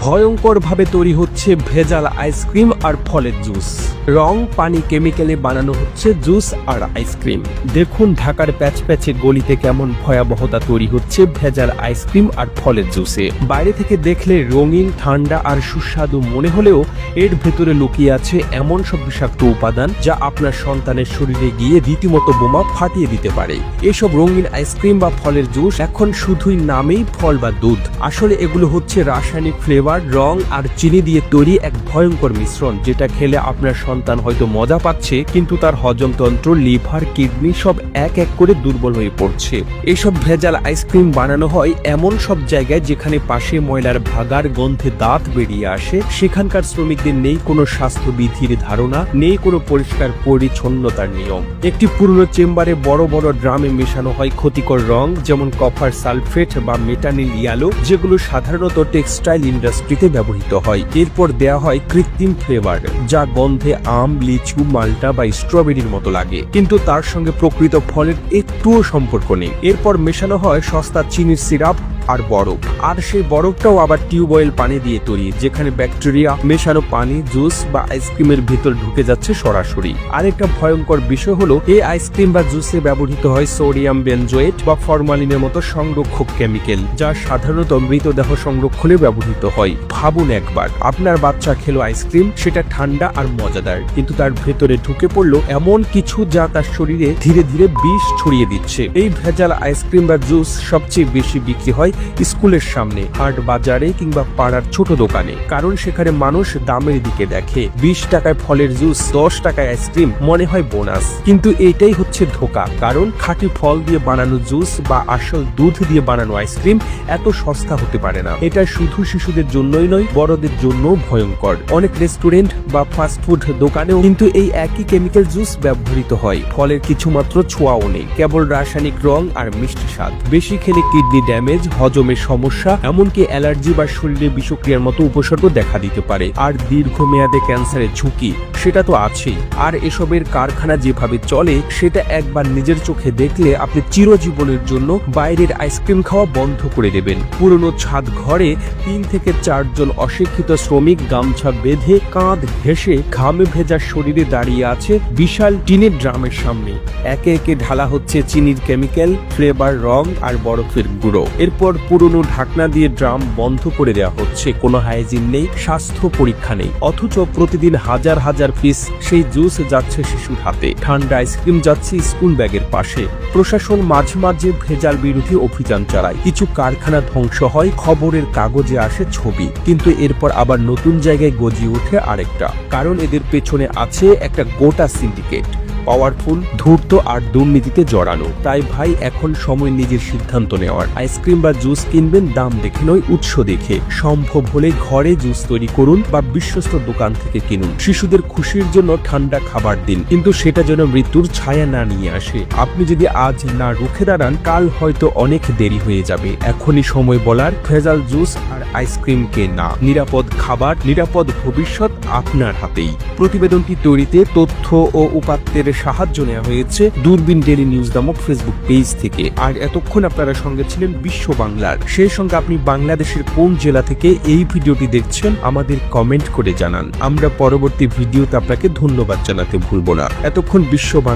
ভয়ঙ্করভাবে তৈরি হচ্ছে ভেজাল আইসক্রিম আর ফলের জুস। রং, পানি, কেমিক্যালে বানানো হচ্ছে জুস আর আইসক্রিম। দেখুন ঢাকার প্যাচপ্যাচে গলিতে কেমন ভয়াবহতা তৈরি হচ্ছে ভেজাল আইসক্রিম আর ফলের জুসে। বাইরে থেকে দেখলে রঙিন, ঠান্ডা আর সুস্বাদু মনে হলেও এর ভেতরে লুকিয়ে আছে এমন সব বিষাক্ত উপাদান যা আপনার সন্তানের শরীরে গিয়ে রীতিমতো বোমা ফাটিয়ে দিতে পারে। এসব রঙিন আইসক্রিম বা ফলের জুস এখন শুধুই নামেই ফল বা দুধ, আসলে এগুলো হচ্ছে রাসায়নিক ফ্লেভার, রং আর চিনি দিয়ে তৈরি এক ভয়ঙ্কর মিশ্রণ, যেটা খেলে আপনার সন্তান হয়তো মজা পাচ্ছে কিন্তু তার হজমতন্ত্র, লিভার, কিডনি সব এক এক করে দুর্বল হয়ে পড়ছে। এসব ভেজাল আইসক্রিম বানানো হয় এমন সব জায়গায় যেখানে পাশে ময়লার ভাগার গন্ধে দাঁত বেরিয়ে আসে। সেখানকার শ্রমিকদের নেই কোনো স্বাস্থ্যবিধির ধারণা, নেই কোনো পরিষ্কার পরিচ্ছন্নতার নিয়ম। একটি পুরনো চেম্বারে বড় বড় ড্রামে মেশানো হয় ক্ষতিকর রং, যেমন কপার সালফেট বা মেটানিল ইয়ালো, যেগুলো সাধারণত টেক্সটাইল ইন্ডাস্ট্রিতে ব্যবহৃত হয়। এরপর দেয়া হয় কৃত্রিম ফ্লেভার, যা গন্ধে আম, লিচু, মাল্টা বা স্ট্রবেরির মতো লাগে, কিন্তু তার সঙ্গে প্রকৃত ফলের একটুও সম্পর্ক নেই। এরপর মেশানো হয় সস্তা চিনির সিরাপ আর বরফ, আর সেই বরফটাও আবার টিউবওয়েল পানি দিয়ে তৈরি, যেখানে ব্যাকটেরিয়া মেশানো পানি, জুস বা আইসক্রিমের ভিতর ঢুকে যাচ্ছে সরাসরি। আরেকটা ভয়ঙ্কর বিষয় হলো এই আইসক্রিম বা জুসে ব্যবহৃত হয় সোডিয়াম বেনজোয়েট বা ফরমালিনের মতো সংরক্ষক কেমিক্যাল, যা সাধারণত মৃতদেহ সংরক্ষণে ব্যবহৃত হয়। ভাবুন একবার, আপনার বাচ্চা খেলো আইসক্রিম, সেটা ঠান্ডা আর মজাদার, কিন্তু তার ভেতরে ঢুকে পড়লো এমন কিছু যা তার শরীরে ধীরে ধীরে বিষ ছড়িয়ে দিচ্ছে। এই ভেজাল আইসক্রিম বা জুস সবচেয়ে বেশি বিক্রি হয় স্কুলের সামনে, হাট বাজারে কিংবা পাড়ার ছোট দোকানে, কারণ সেখানে মানুষ দামের দিকে দেখে। 20 টাকায় ফলের জুস, 10 টাকায় আইসক্রিম মনে হয় বোনাস, কিন্তু এটাই হচ্ছে ধোঁকা। কারণ খাঁটি ফল দিয়ে বানানো জুস বা আসল দুধ দিয়ে বানানো আইসক্রিম এত সস্তা হতে পারে না। এটা শুধু শিশুদের জন্যই নয়, বড়দের জন্য ভয়ঙ্কর। অনেক রেস্টুরেন্ট বা ফাস্টফুড দোকানেও কিন্তু এই একই কেমিক্যাল জুস ব্যবহৃত হয়। ফলের কিছুমাত্র ছোঁয়াও নেই, কেবল রাসায়নিক রং আর মিষ্টি স্বাদ। বেশি খেলে কিডনি ড্যামেজ, হজমের সমস্যা, এমনকি অ্যালার্জি বা শরীরে বিষক্রিয়ার মতো উপসর্গ দেখা দিতে পারে। আর দীর্ঘমেয়াদে ক্যান্সারের ঝুঁকি সেটা তো আছেই। আর এসবের কারখানা যেভাবে চলে সেটা একবার নিজের চোখে দেখলে আপনি চিরজীবনের জন্য বাইরের আইসক্রিম খাওয়া বন্ধ করে দেবেন। পুরনো ছাদ ঘরে 3 থেকে 4 জন অশিক্ষিত শ্রমিক গামছা বেঁধে, কাঁধ ঘেঁষে, ঘামে ভেজা শরীরে দাঁড়িয়ে আছে বিশাল টিনের ড্রামের সামনে। একে একে ঢালা হচ্ছে চিনির কেমিক্যাল, ফ্লেভার, রং আর বরফের গুঁড়ো। এরপর পুরনো ঢাকনা দিয়ে ড্রাম বন্ধ করে দেওয়া হচ্ছে। কোনো হাইজিন নেই, স্বাস্থ্য পরীক্ষা নেই, অথচ প্রতিদিন হাজার হাজার পিস সেই জুস যাচ্ছে শিশুর হাতে। ঠান্ডা আইসক্রিম যাচ্ছে স্কুল ব্যাগের পাশে। প্রশাসন মাঝে মাঝে ভেজাল বিরোধী অভিযান চালায়, কিছু কারখানা ধ্বংস হয়, খবরের কাগজে আসে ছবি, কিন্তু এরপর আবার নতুন জায়গায় গজিয়ে ওঠে আরেকটা। কারণ এদের পেছনে আছে একটা গোটা সিন্ডিকেট, পাওয়ারফুল, ধূর্ত আর দুর্নীতিতে জড়ানো। তাই ভাই, এখন সময় নিজের সিদ্ধান্ত নেওয়ার। আইসক্রিম বা জুস কিনবেন দাম দেখে নয়, উৎস দেখে। সম্ভব হলে ঘরে জুস তৈরি করুন বা বিশ্বস্ত দোকান থেকে কিনুন। শিশুদের খুশির জন্য ঠান্ডা খাবার দিন, কিন্তু সেটা যেন মৃত্যুর ছায়া না নিয়ে আসে। আপনি যদি আজ না রুখে দাঁড়ান, কাল হয়তো অনেক দেরি হয়ে যাবে। এখনই সময় বলার, ভেজাল জুস আর আইসক্রিমকে না। নিরাপদ খাবার, নিরাপদ ভবিষ্যৎ আপনার হাতেই। প্রতিবেদনটি তৈরিতে তথ্য ও উপাত্তের সাহায্য নেওয়া হয়েছে দূরবীন ডেইলি নিউজ নামক ফেসবুক পেজ থেকে। আর এতক্ষণ আপনারা সঙ্গে ছিলেন বিশ্ব বাংলার। সেই সঙ্গে আপনি বাংলাদেশের কোন জেলা থেকে এই ভিডিওটি দেখছেন আমাদের কমেন্ট করে জানান। আমরা পরবর্তী ভিডিওতে আপনাকে ধন্যবাদ জানাতে ভুলব না। এতক্ষণ বিশ্ব বাংলা